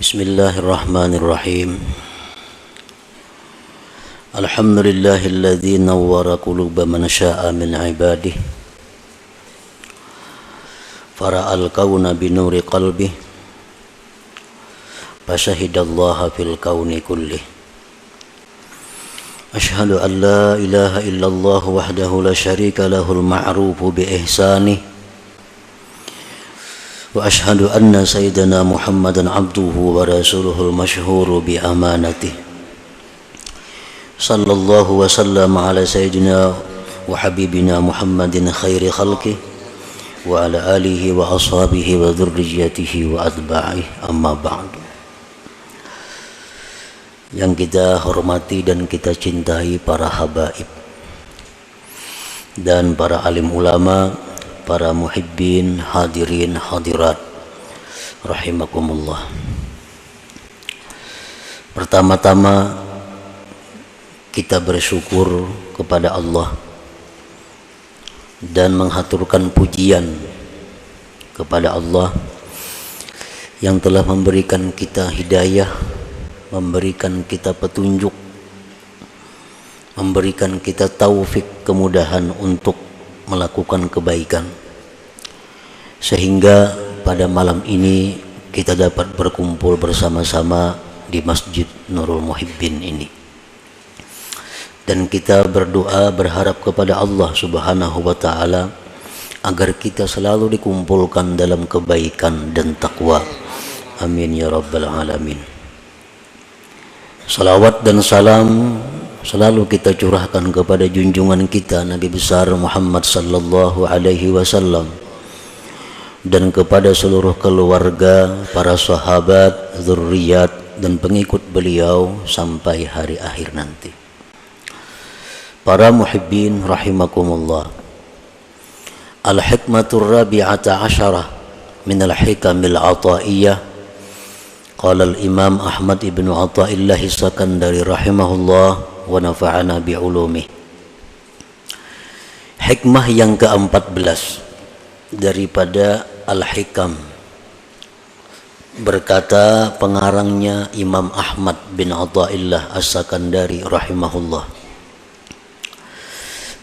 Bismillahirrahmanirrahim. Alhamdulillahilladzi nawwara quluba man syaa min ibadihi fara'al kauna binuri qalbi fasyahidallaha fil kauni kullih. Ashhadu an la ilaha illallah wahdahu la syarika lahul ma'rufu bi ihsanih wa ashhadu anna sayyidana Muhammadan abduhu wa rasuluhul masyhuru bi amanatih. Sallallahu wa sallam ala sayyidina wa habibina Muhammadin khairi khalqih wa ala alihi wa ashabihi wa dzurriyyatihi wa atba'ihi, amma ba'du. Yang kita hormati dan kita cintai para habaib dan para alim ulama, para muhibbin, hadirin, hadirat rahimakumullah. Pertama-tama kita bersyukur kepada Allah dan menghaturkan pujian kepada Allah yang telah memberikan kita hidayah, memberikan kita petunjuk, memberikan kita taufik, kemudahan untuk melakukan kebaikan, sehingga pada malam ini kita dapat berkumpul bersama-sama di Masjid Nurul Muhibbin ini. Dan kita berdoa berharap kepada Allah Subhanahu wa ta'ala agar kita selalu dikumpulkan dalam kebaikan dan takwa. Amin ya rabbal alamin. Salawat dan salam selalu kita curahkan kepada junjungan kita Nabi besar Muhammad sallallahu alaihi wasallam dan kepada seluruh keluarga, para sahabat, zurriyat dan pengikut beliau sampai hari akhir nanti. Para muhibbin rahimakumullah. Al-hikmatur rabi'ata asyarah min al-hikamil ataiyah. Qala al-imam Ahmad ibn Athaillah As-Sakandari rahimahullah wa nafa'ana bi'ulumih. Hikmah yang ke-14 daripada Al-Hikam, berkata pengarangnya Imam Ahmad bin Athaillah As-Sakandari rahimahullah,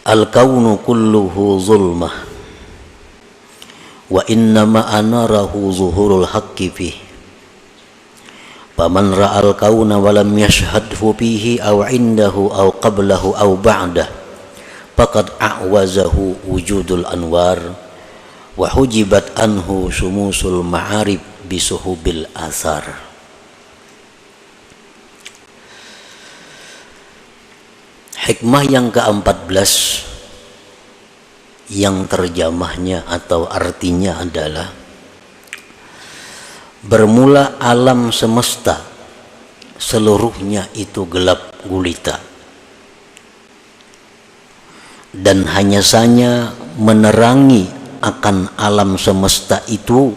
al-kaunu kulluhu zulmah wa innama anarahu zuhurul haqqi fihi. Faman ra'al kauna walam yashhadhu fihi aw indahu aw qablahu aw ba'dah faqad a'wazahu wujudul anwar wa hujibat anhu sumusul ma'arib bisuhubil athar. Hikmah yang ke-14 yang terjemahnya atau artinya adalah bermula alam semesta seluruhnya itu gelap gulita dan hanya saja menerangi akan alam semesta itu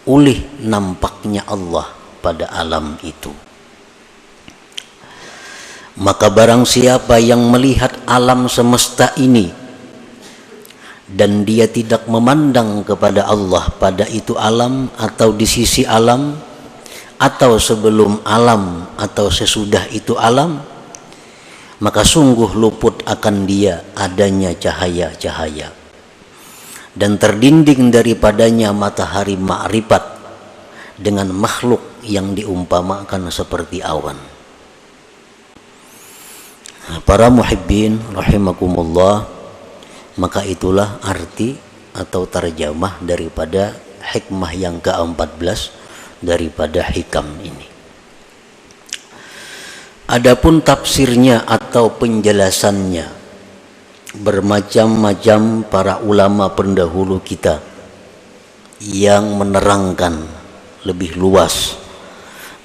oleh nampaknya Allah pada alam itu. Maka barang siapa yang melihat alam semesta ini dan dia tidak memandang kepada Allah pada itu alam atau di sisi alam atau sebelum alam atau sesudah itu alam, maka sungguh luput akan dia adanya cahaya-cahaya dan terdinding daripadanya matahari ma'rifat dengan makhluk yang diumpamakan seperti awan. Para muhibbin rahimakumullah, maka itulah arti atau terjemah daripada hikmah yang ke-14 daripada hikam ini. Adapun tafsirnya atau penjelasannya, bermacam-macam para ulama pendahulu kita yang menerangkan lebih luas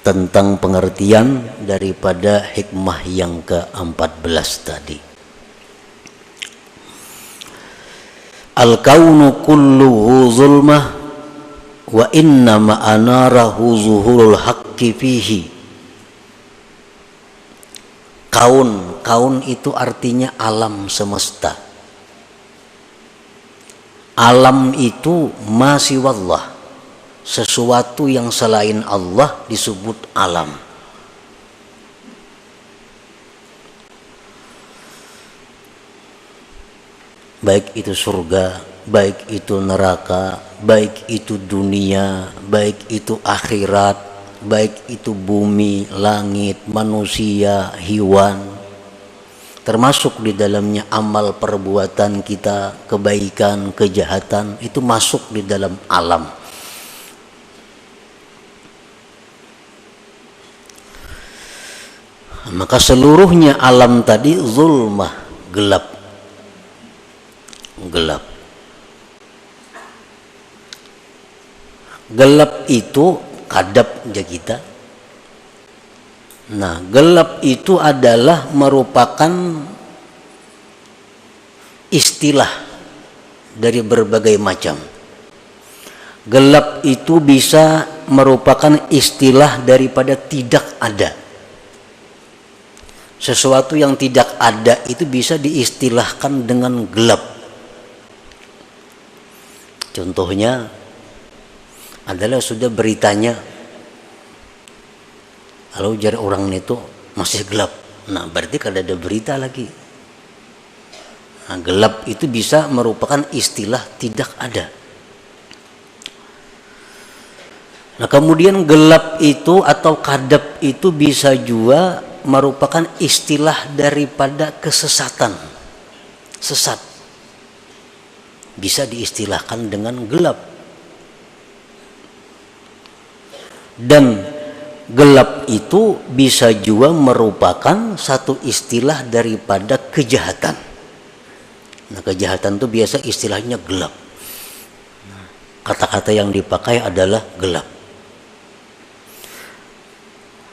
tentang pengertian daripada hikmah yang ke-14 tadi. Al-kaunu kulluhu zulmah wa innama anarahu zuhurul haqqi fihi. Kaun itu artinya alam semesta. Alam itu ma siwallah, sesuatu yang selain Allah disebut alam. Baik itu surga, baik itu neraka, baik itu dunia, baik itu akhirat, baik itu bumi, langit, manusia, hewan, termasuk di dalamnya amal perbuatan kita, kebaikan, kejahatan, itu masuk di dalam alam. Maka seluruhnya alam tadi zulmah, gelap. Gelap itu kadapnya kita. Nah, gelap itu adalah merupakan istilah dari berbagai macam. Gelap itu bisa merupakan istilah daripada tidak ada. Sesuatu yang tidak ada itu bisa diistilahkan dengan gelap. Contohnya adalah sudah beritanya, kalau ujar orang itu masih gelap, nah berarti kada ada berita lagi. Nah, gelap itu bisa merupakan istilah tidak ada. Nah, kemudian gelap itu atau kadap itu bisa juga merupakan istilah daripada kesesatan, sesat. Bisa diistilahkan dengan gelap. Dan gelap itu bisa juga merupakan satu istilah daripada kejahatan. Nah, kejahatan itu biasa istilahnya gelap. Kata-kata yang dipakai adalah gelap.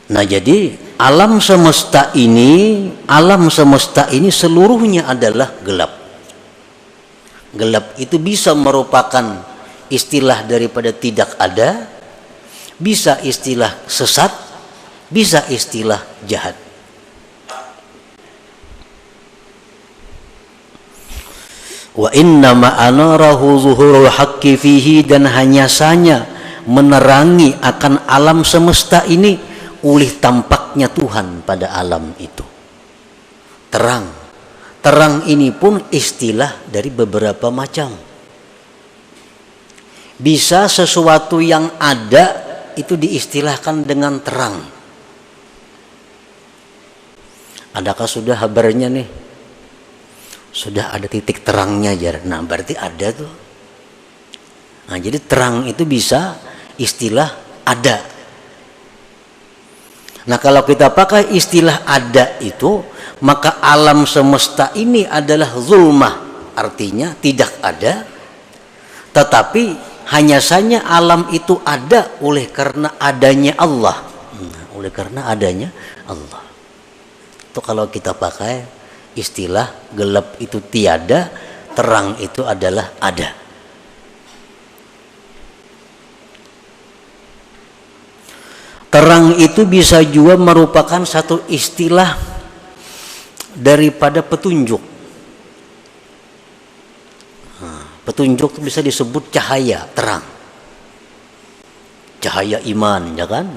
Nah, jadi alam semesta ini seluruhnya adalah gelap. Gelap itu bisa merupakan istilah daripada tidak ada, bisa istilah sesat, bisa istilah jahat. Wa inna ma'anarahu zuhurul haqqi fihi, dan hanya saja menerangi akan alam semesta ini oleh tampaknya Tuhan pada alam itu. Terang ini pun istilah dari beberapa macam. Bisa sesuatu yang ada itu diistilahkan dengan terang. Adakah sudah kabarnya nih? Sudah ada titik terangnya jar. Nah, berarti ada tuh. Nah, jadi terang itu bisa istilah ada. Nah, kalau kita pakai istilah ada itu, maka alam semesta ini adalah zulmah, artinya tidak ada, tetapi hanya saja alam itu ada oleh karena adanya Allah. Oleh karena adanya Allah. Itu kalau kita pakai istilah gelap itu tiada, terang itu adalah ada. Terang itu bisa juga merupakan satu istilah daripada petunjuk. Petunjuk itu bisa disebut cahaya, terang. Cahaya iman, ya kan?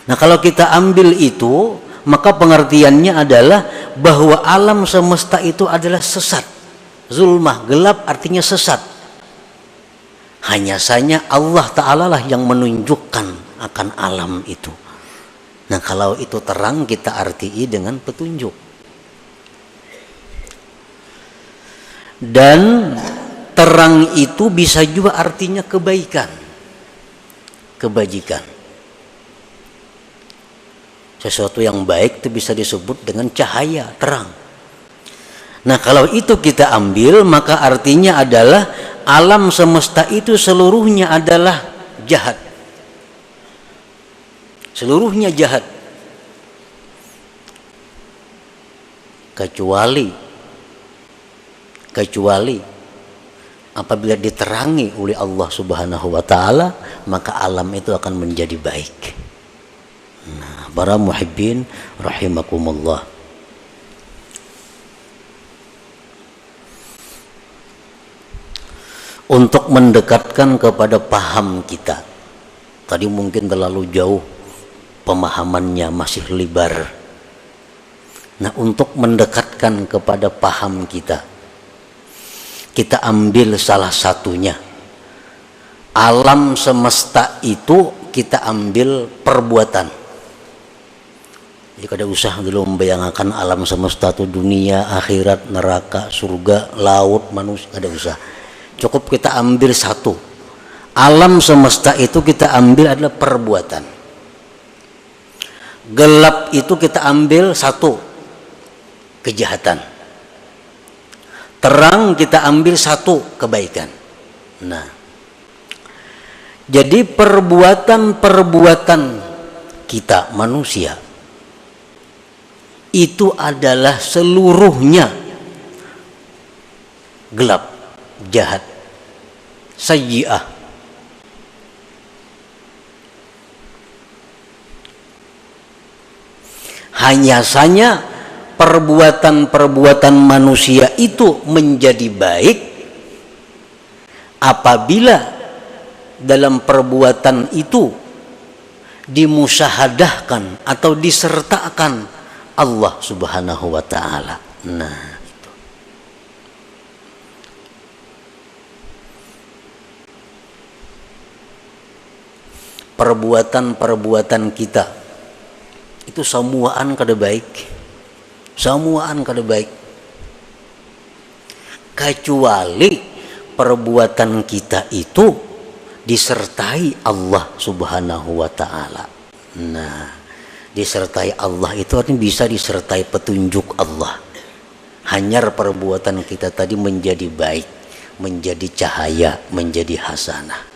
Nah, kalau kita ambil itu, maka pengertiannya adalah bahwa alam semesta itu adalah sesat. Zulmah, gelap artinya sesat. Hanya saja Allah Ta'ala lah yang menunjukkan akan alam itu. Nah, kalau itu terang kita artii dengan petunjuk. Dan terang itu bisa juga artinya kebaikan, kebajikan. Sesuatu yang baik itu bisa disebut dengan cahaya, terang. Nah, kalau itu kita ambil, maka artinya adalah alam semesta itu seluruhnya adalah jahat. Seluruhnya jahat. Kecuali apabila diterangi oleh Allah Subhanahu wa taala, maka alam itu akan menjadi baik. Nah, para muhibbin rahimakumullah. untuk mendekatkan kepada paham kita. Tadi mungkin terlalu jauh pemahamannya, masih lebar. Nah, untuk mendekatkan kepada paham kita, kita ambil salah satunya. Alam semesta itu kita ambil perbuatan. Jadi kada usah dulu membayangkan alam semesta itu dunia, akhirat, neraka, surga, laut, manusia, kada usah. Cukup kita ambil satu. Alam semesta itu kita ambil adalah perbuatan. Gelap itu kita ambil satu, kejahatan. Terang kita ambil satu, kebaikan. Nah, jadi perbuatan-perbuatan kita manusia itu adalah seluruhnya gelap, jahat, sayyi'ah. Hanya saja perbuatan-perbuatan manusia itu menjadi baik apabila dalam perbuatan itu dimusyahadahkan atau disertakan Allah Subhanahu wa ta'ala. Nah, itu. Perbuatan-perbuatan kita itu semuaan kada baik. Semuaan kada baik, kecuali perbuatan kita itu disertai Allah Subhanahu wa ta'ala. Nah, disertai Allah itu artinya bisa disertai petunjuk Allah. Hanya perbuatan kita tadi menjadi baik, menjadi cahaya, menjadi hasanah.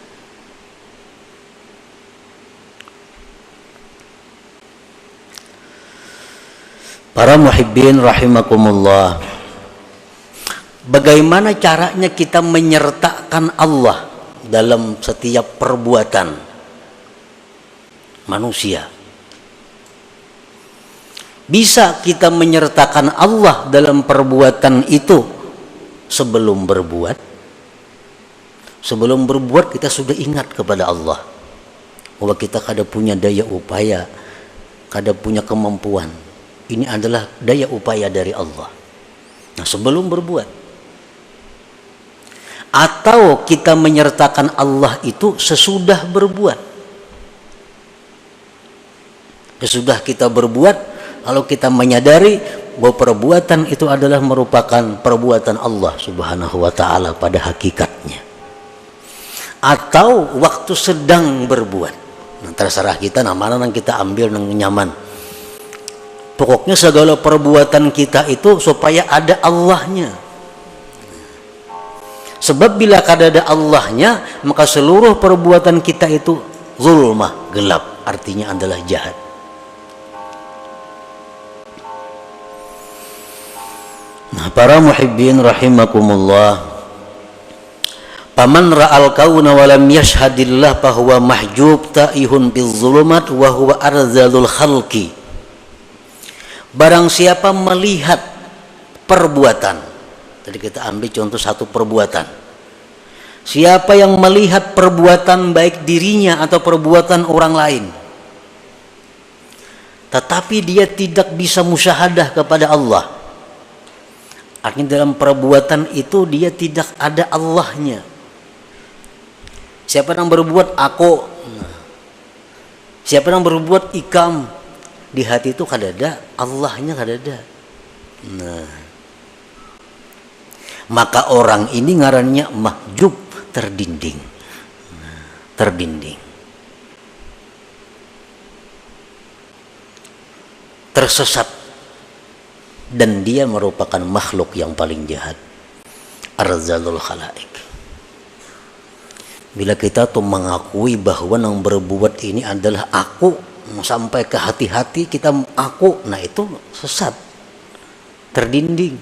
Para muhibbin rahimakumullah, bagaimana caranya kita menyertakan Allah dalam setiap perbuatan manusia? Bisa kita menyertakan Allah dalam perbuatan itu sebelum berbuat. Sebelum berbuat kita sudah ingat kepada Allah bahwa kita kada punya daya upaya, kada punya kemampuan. Ini adalah daya upaya dari Allah. Nah, sebelum berbuat. Atau kita menyertakan Allah itu sesudah berbuat. Sesudah kita berbuat, lalu kita menyadari bahwa perbuatan itu adalah merupakan perbuatan Allah Subhanahu wa ta'ala pada hakikatnya. Atau waktu sedang berbuat. Nah, terserah kita, mana yang kita ambil yang nyaman. Pokoknya segala perbuatan kita itu supaya ada Allahnya. Sebab bila kada ada Allahnya, maka seluruh perbuatan kita itu zulmah, gelap, artinya adalah jahat. Nah, para muhibbin rahimakumullah, paman ra'al kauna wa lam yashhadillah fahuwa mahjub ta'ihun bil zulumat wa huwa arzalul khalqi. Barang siapa melihat perbuatan, tadi kita ambil contoh satu perbuatan. Siapa yang melihat perbuatan baik dirinya atau perbuatan orang lain, tetapi dia tidak bisa musyahadah kepada Allah, artinya dalam perbuatan itu dia tidak ada Allahnya. Siapa yang berbuat aku, siapa yang berbuat ikam, di hati itu kada ada Allahnya, kada ada. Nah, maka orang ini ngarannya mahjub, terdinding. Nah, terdinding, tersesat, dan dia merupakan makhluk yang paling jahat, arzalul khalaik. Bila kita tuh mengakui bahwa yang berbuat ini adalah aku, sampai ke hati-hati kita aku, nah itu sesat, terdinding.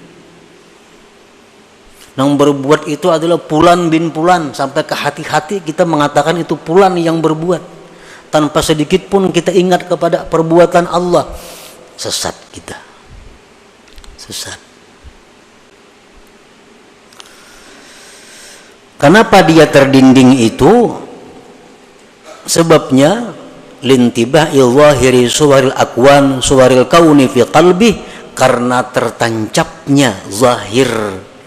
Yang berbuat itu adalah Fulan bin Fulan, sampai ke hati-hati kita mengatakan itu Fulan yang berbuat, tanpa sedikit pun kita ingat kepada perbuatan Allah. Sesat kita, sesat. Kenapa dia terdinding itu? Sebabnya lintibahi zahiri suwaril akwan suwaril kauni fi qalbi, karena tertancapnya zahir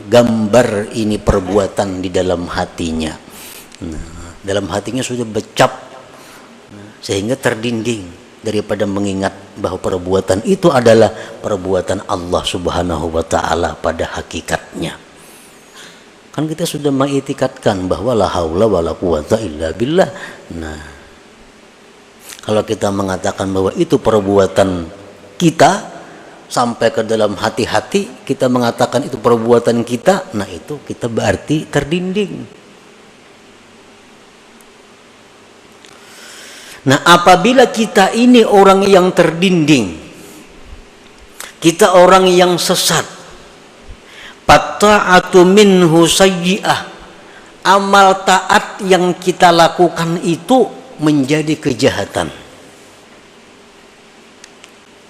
gambar ini perbuatan di dalam hatinya. Nah, dalam hatinya sudah becap, sehingga terdinding daripada mengingat bahwa perbuatan itu adalah perbuatan Allah Subhanahu wa taala pada hakikatnya. Kan kita sudah mengitikadkan bahwa la haula wala quwata illa billah. Nah, kalau kita mengatakan bahwa itu perbuatan kita sampai ke dalam hati-hati, kita mengatakan itu perbuatan kita, nah itu kita berarti terdinding. Nah, apabila kita ini orang yang terdinding, kita orang yang sesat, Ta'atu minhu sayyi'ah, amal taat yang kita lakukan itu menjadi kejahatan.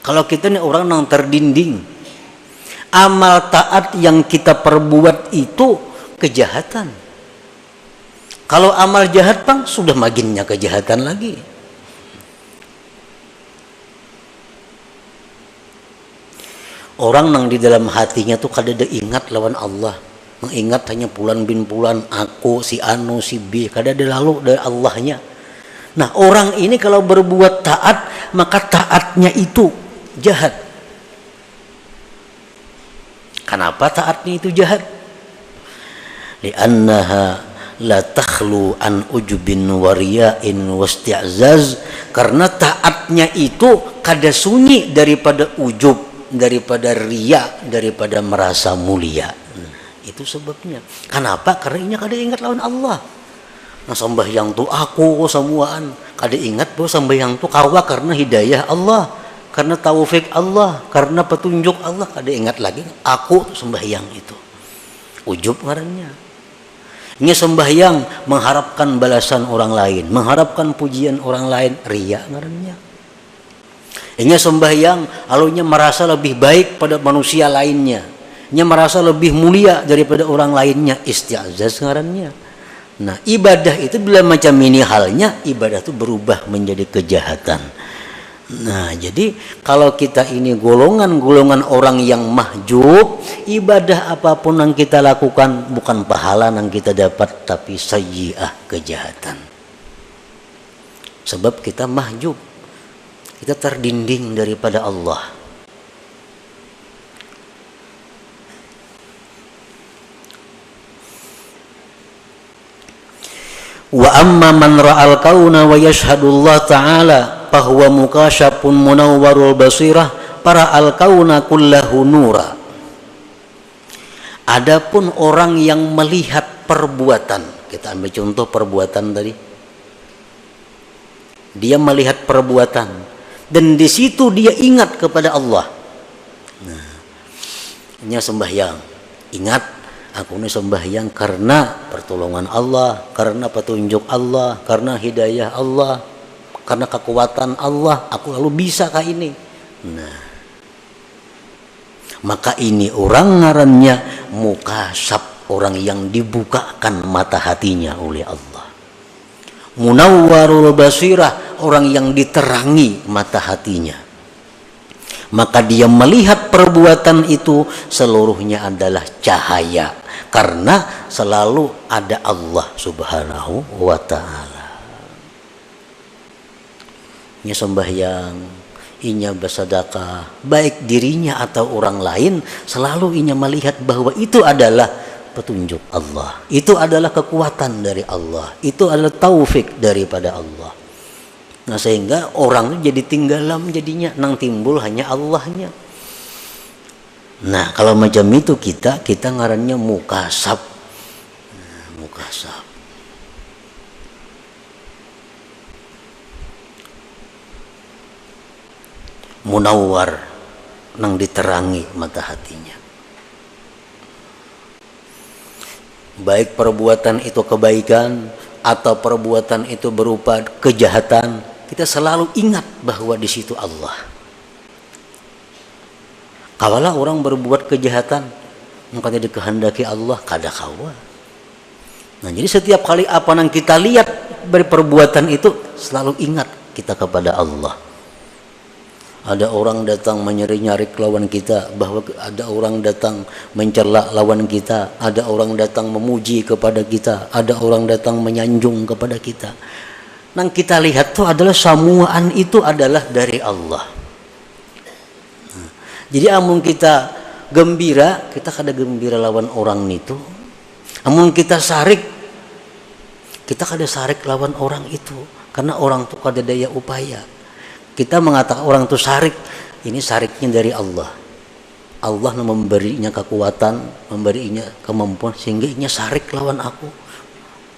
Kalau kita ini orang yang terdinding, amal taat yang kita perbuat itu kejahatan. Kalau amal jahat bang, sudah makinnya kejahatan lagi. Orang yang di dalam hatinya tuh kada ada ingat lawan Allah, mengingat hanya pulan bin pulan, aku si anu si B, kada ada lalu dari Allahnya. Nah, orang ini kalau berbuat taat, maka taatnya itu jahat. Kenapa taatnya itu jahat? Li'annaha la takhlu an ujubin wa riya'in wasti'zaz, karena taatnya itu kada sunyi daripada ujub, daripada riya, daripada merasa mulia. Itu sebabnya. Kenapa? Karena ini kada ingat lawan Allah. Nah, sembahyang tu aku semuaan, kada ingat bahwa sembahyang tu kawa karena hidayah Allah, karena taufik Allah, karena petunjuk Allah. Kada ingat lagi aku sembahyang itu. Ujub ngarannya. Ini sembahyang mengharapkan balasan orang lain, mengharapkan pujian orang lain, riya ngarannya. Ini sembahyang alunya merasa lebih baik pada manusia lainnya, nya merasa lebih mulia daripada orang lainnya, isti'zaz ngarannya. Nah, ibadah itu bila macam ini halnya, ibadah itu berubah menjadi kejahatan. Nah, jadi kalau kita ini golongan-golongan orang yang mahjub, ibadah apapun yang kita lakukan bukan pahala yang kita dapat, tapi sayyi'ah, kejahatan. Sebab kita mahjub, kita terdinding daripada Allah. Wa amma man ra'al kauna wa yashhadullah ta'ala fahuwa mukasyafun munawwarul basirah para al kauna kullahu nura. Adapun orang yang melihat perbuatan, kita ambil contoh perbuatan tadi. Dia melihat perbuatan dan di situ dia ingat kepada Allah. Nah, ini sembahyang, ingat aku ini sembahyang karena pertolongan Allah, karena petunjuk Allah, karena hidayah Allah, karena kekuatan Allah, aku lalu bisa kah ini. Nah, maka ini orang ngarannya mukasyaf, orang yang dibukakan mata hatinya oleh Allah. Munawwarul basirah, orang yang diterangi mata hatinya. Maka dia melihat perbuatan itu seluruhnya adalah cahaya, karena selalu ada Allah Subhanahu wa ta'ala. Inya sembahyang, inya bersedekah, baik dirinya atau orang lain, selalu inya melihat bahwa itu adalah petunjuk Allah, itu adalah kekuatan dari Allah, itu adalah taufik daripada Allah. Nah, sehingga orang itu jadi tinggalam jadinya, nang timbul hanya Allahnya. Nah, kalau macam itu kita ngarannya mukasyaf. Nah, mukasyaf. Munawwar, nang diterangi mata hatinya. Baik perbuatan itu kebaikan atau perbuatan itu berupa kejahatan, kita selalu ingat bahwa di situ Allah. Kawalah orang berbuat kejahatan, maka dikehendaki Allah kada kawa. Nah, jadi setiap kali apa yang kita lihat berperbuatan itu, selalu ingat kita kepada Allah. Ada orang datang menyari-nyari lawan kita, bahwa ada orang datang mencela lawan kita, ada orang datang memuji kepada kita, ada orang datang menyanjung kepada kita. Nang kita lihat tuh adalah samuaan itu adalah dari Allah. Nah, jadi amun kita gembira, kita kada gembira lawan orang itu. Amun kita sarik, kita kada sarik lawan orang itu, karena orang tuh kada daya upaya. Kita mengatakan orang itu sarik, ini sariknya dari Allah. Allah memberinya kekuatan, memberinya kemampuan sehingga inya sarik lawan aku.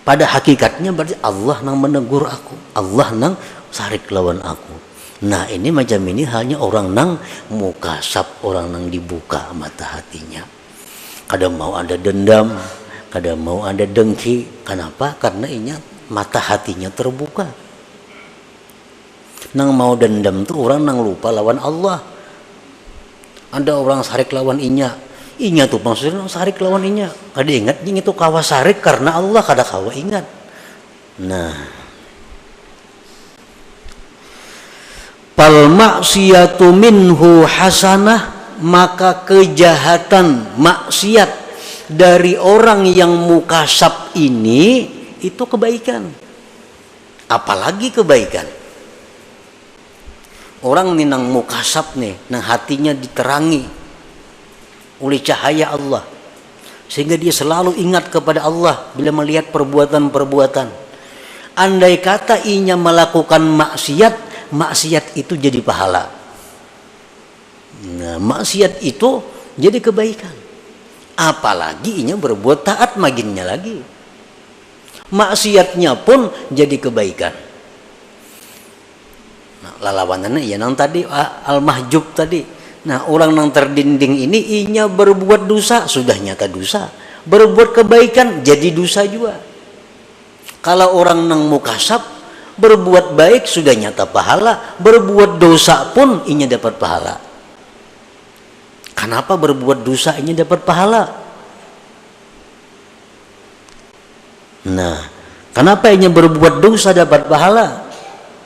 Pada hakikatnya berarti Allah nang menegur aku, Allah nang sarik lawan aku. Nah, ini macam ini hanya orang nang mukasab, orang nang dibuka mata hatinya. Kada mau ada dendam, kada mau ada dengki. Kenapa? Karena inya mata hatinya terbuka. Nang mau dendam tuh orang nang lupa lawan Allah. Ada orang sarik lawan inya tuh maksudnya sarik lawan inya. Kada ingat ini tuh kawa sarik karena Allah, kada kawa ingat. Nah, pal maksiatu minhu hasanah, maka kejahatan maksiat dari orang yang mukasab ini itu kebaikan. Apalagi kebaikan. Orang nih nang mukasab nih, nang hatinya diterangi oleh cahaya Allah, sehingga dia selalu ingat kepada Allah bila melihat perbuatan-perbuatan. Andai kata inya melakukan maksiat, maksiat itu jadi pahala. Nah, maksiat itu jadi kebaikan. Apalagi inya berbuat taat maginnya lagi. Maksiatnya pun jadi kebaikan. Nah, lalawanannya ya nang tadi al-mahjub tadi. Nah, orang nang terdinding ini inya berbuat dosa, sudah nyata dosa. Berbuat kebaikan jadi dosa juga. Kalau orang nang mukasab berbuat baik sudah nyata pahala, berbuat dosa pun inya dapat pahala. Kenapa berbuat dosa inya dapat pahala? Nah, kenapa inya berbuat dosa dapat pahala?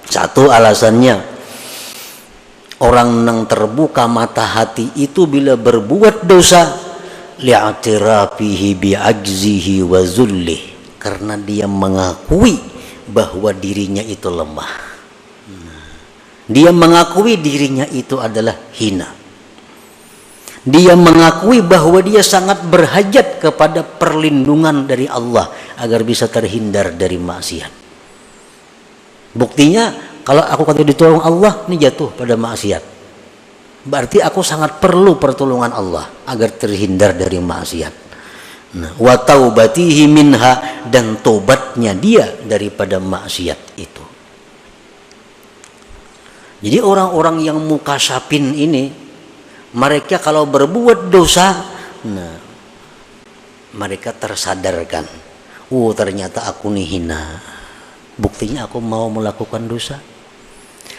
Satu alasannya, orang nang terbuka mata hati itu bila berbuat dosa, li'atirafihi bi'ajzihi wa zullih, karena dia mengakui bahwa dirinya itu lemah. Dia mengakui dirinya itu adalah hina. Dia mengakui bahwa dia sangat berhajat kepada perlindungan dari Allah agar bisa terhindar dari maksiat. Buktinya kalau aku kata ditolong Allah, ini jatuh pada maksiat. Berarti aku sangat perlu pertolongan Allah agar terhindar dari maksiat. Nah, wa taubatihi minha, dan tobatnya dia daripada maksiat itu. Jadi orang-orang yang mukasabin ini, mereka kalau berbuat dosa, nah, mereka tersadarkan, oh ternyata aku nih hina. Buktinya aku mau melakukan dosa.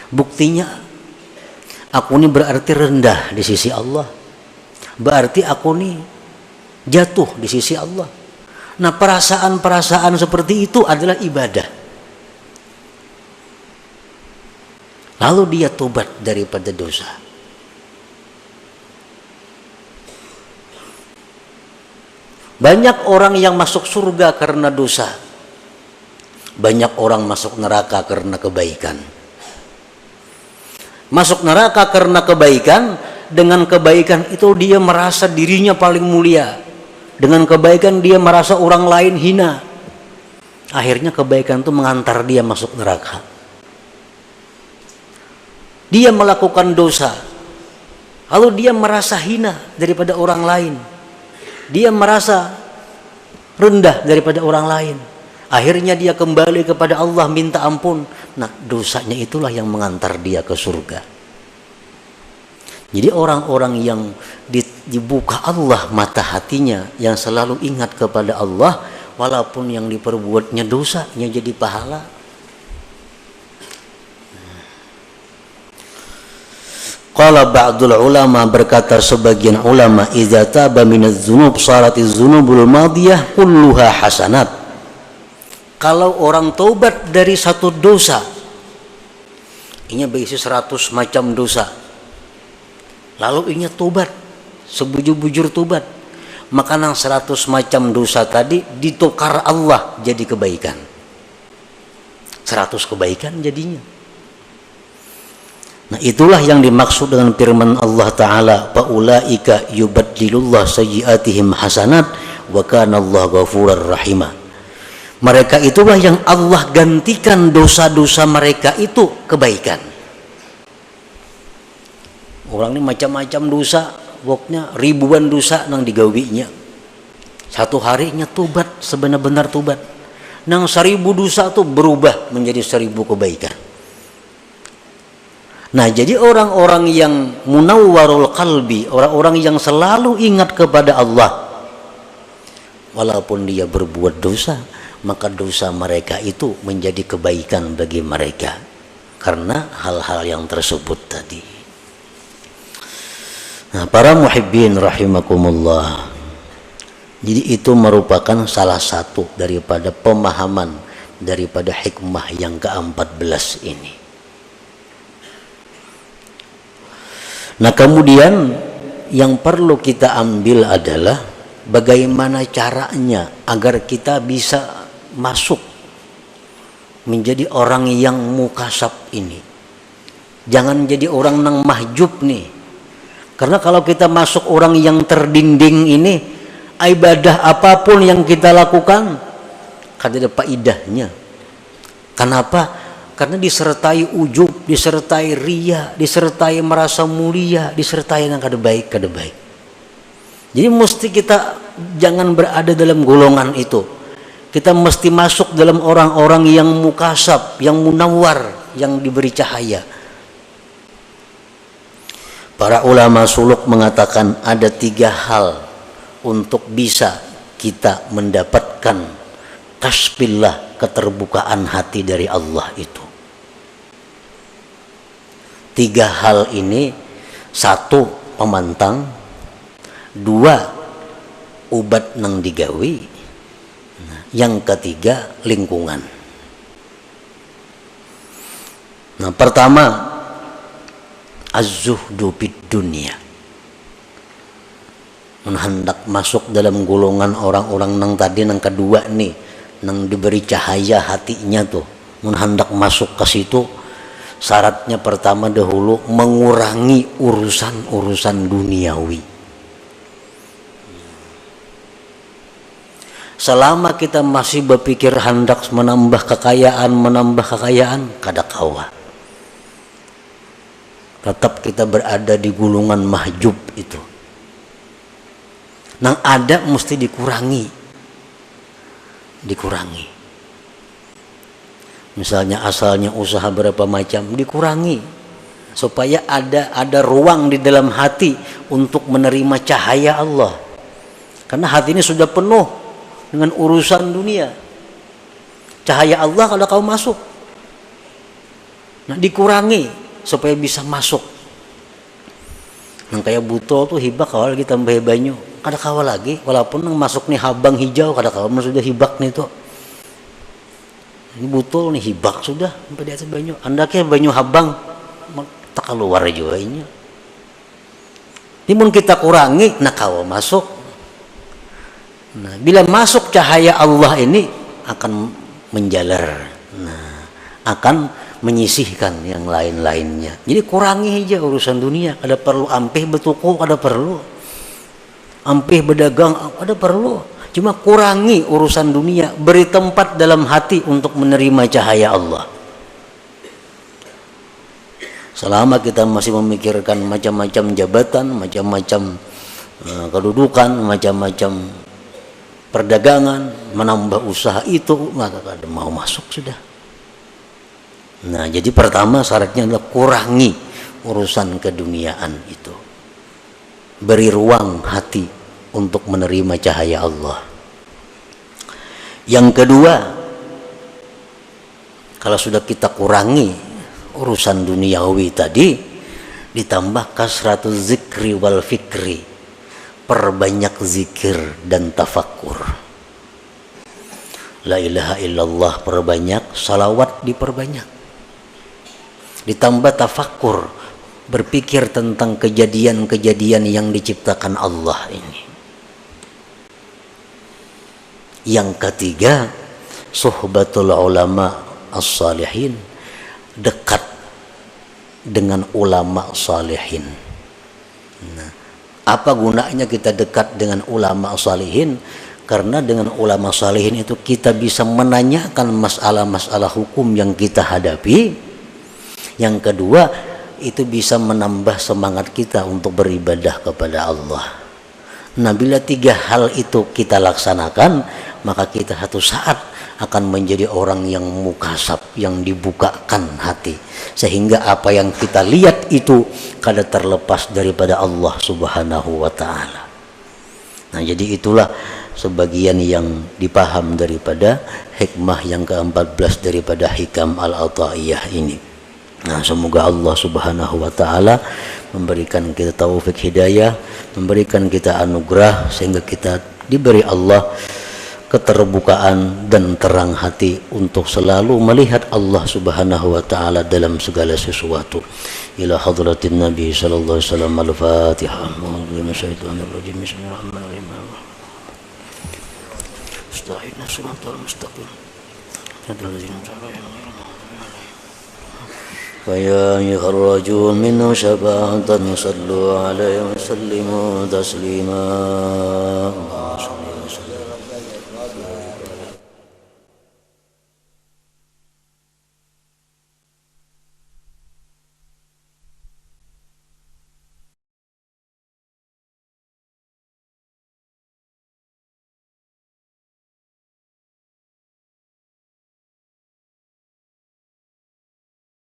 Buktinya aku ini berarti rendah di sisi Allah. Berarti aku ini jatuh di sisi Allah. Nah, perasaan-perasaan seperti itu adalah ibadah. Lalu dia tobat daripada dosa. Banyak orang yang masuk surga karena dosa. Banyak orang masuk neraka karena kebaikan. Masuk neraka karena kebaikan, dengan kebaikan itu dia merasa dirinya paling mulia. Dengan kebaikan dia merasa orang lain hina. Akhirnya kebaikan itu mengantar dia masuk neraka. Dia melakukan dosa, lalu dia merasa hina daripada orang lain. Dia merasa rendah daripada orang lain. Akhirnya dia kembali kepada Allah minta ampun. Nah, dosanya itulah yang mengantar dia ke surga. Jadi orang-orang yang dibuka Allah mata hatinya, yang selalu ingat kepada Allah, walaupun yang diperbuatnya dosanya jadi pahala. Qala ba'dul ulama, berkata sebagian ulama, idza taba minadz dzunub saratiz dzunubul madiyah kulluha hasanat. Kalau orang taubat dari satu dosa, ini berisi 100 macam dosa, lalu ini tobat, sebujur-bujur tobat, maka nang 100 macam dosa tadi ditukar Allah jadi kebaikan. 100 kebaikan jadinya. Nah, itulah yang dimaksud dengan firman Allah Ta'ala, faulaika yubaddilullah sayyiatihim hasanat wa kana Allah ghafurar rahimah. Mereka itulah yang Allah gantikan dosa-dosa mereka itu kebaikan. Orang ini macam-macam dosa, pokoknya ribuan dosa nang digawinya. Satu harinya tobat, sebenar-benar tobat. Nang 1000 dosa tuh berubah menjadi 1000 kebaikan. Nah, jadi orang-orang yang munawwarul qalbi, orang-orang yang selalu ingat kepada Allah, walaupun dia berbuat dosa, maka dosa mereka itu menjadi kebaikan bagi mereka karena hal-hal yang tersebut tadi. Nah, para muhibbin rahimakumullah, jadi itu merupakan salah satu daripada pemahaman daripada hikmah yang ke-14 ini. Nah, kemudian yang perlu kita ambil adalah bagaimana caranya agar kita bisa masuk menjadi orang yang mukasab ini. Jangan jadi orang nang mahjub nih. Karena kalau kita masuk orang yang terdinding ini, ibadah apapun yang kita lakukan kada ada faedahnya. Kenapa? Karena disertai ujub, disertai riya, disertai merasa mulia, disertai yang kada baik. Jadi mesti kita jangan berada dalam golongan itu. Kita mesti masuk dalam orang-orang yang mukasab, yang munawwar, yang diberi cahaya. Para ulama suluk mengatakan ada 3 hal untuk bisa kita mendapatkan kasbillah, keterbukaan hati dari Allah itu. 3 hal ini, 1 pemantang, 2 ubat nang digawi, yang ketiga lingkungan. Nah, pertama az-zuhdu bid dunya. Hendak masuk dalam golongan orang-orang nang tadi, nang kedua nih, nang diberi cahaya hatinya tuh, hendak masuk ke situ, syaratnya pertama dahulu mengurangi urusan-urusan duniawi. Selama kita masih berpikir hendak menambah kekayaan, kada kawa. Tetap kita berada di gulungan mahjub itu. Nang ada mesti dikurangi. Misalnya asalnya usaha berapa macam, dikurangi supaya ada ruang di dalam hati untuk menerima cahaya Allah. Karena hati ini sudah penuh dengan urusan dunia. Cahaya Allah kalau kau masuk, nah dikurangi supaya bisa masuk. Nang kayak butol tuh hibak awal kita tambah banyu, kada kawa lagi, walaupun nang masuk nih habang hijau kada kawa, sudah hibak nih tuh. Ini butol nih hibak sudah sampai di atas banyu. Anda kayak banyu habang tak keluar juga ini. Timun kita kurangi, nak kawa masuk. Nah, bila masuk cahaya Allah ini akan menjalar, nah, akan menyisihkan yang lain-lainnya. Jadi kurangi aja urusan dunia. Ada perlu ampih bertuku, ada perlu ampih berdagang, ada perlu. Cuma kurangi urusan dunia, beri tempat dalam hati untuk menerima cahaya Allah. Selama kita masih memikirkan macam-macam jabatan, macam-macam kedudukan, macam-macam perdagangan, menambah usaha itu, maka kada mau masuk sudah. Nah, jadi pertama syaratnya adalah kurangi urusan keduniaan itu. Beri ruang hati untuk menerima cahaya Allah. Yang kedua, kalau sudah kita kurangi urusan duniawi tadi, ditambah kasratul zikri wal fikri, perbanyak zikir dan tafakkur. La ilaha illallah perbanyak, salawat diperbanyak. Ditambah tafakkur, berpikir tentang kejadian-kejadian yang diciptakan Allah ini. Yang ketiga, suhbatul ulama as-salihin, dekat dengan ulama salihin. Nah, apa gunanya kita dekat dengan ulama salihin? Karena dengan ulama salihin itu kita bisa menanyakan masalah-masalah hukum yang kita hadapi. Yang kedua, itu bisa menambah semangat kita untuk beribadah kepada Allah. Nah, bila tiga hal itu kita laksanakan, maka kita satu saat akan menjadi orang yang mukasab, yang dibukakan hati, sehingga apa yang kita lihat itu kada terlepas daripada Allah Subhanahu wa ta'ala. Nah, jadi itulah sebagian yang dipaham daripada hikmah yang ke-14 daripada hikam al-ataiyah ini. Nah, semoga Allah Subhanahu wa ta'ala memberikan kita taufik hidayah, memberikan kita anugerah, sehingga kita diberi Allah keterbukaan dan terang hati untuk selalu melihat Allah Subhanahu wa ta'ala dalam segala sesuatu. Ila hadratin Nabi sallallahu alaihi wasallam. Al-Fatihah. Bismillahirrahmanirrahim. Ista'ina siratal mustaqim. Faya yakhraju minhu syafa'atan sallu alaihi wa sallimu taslima.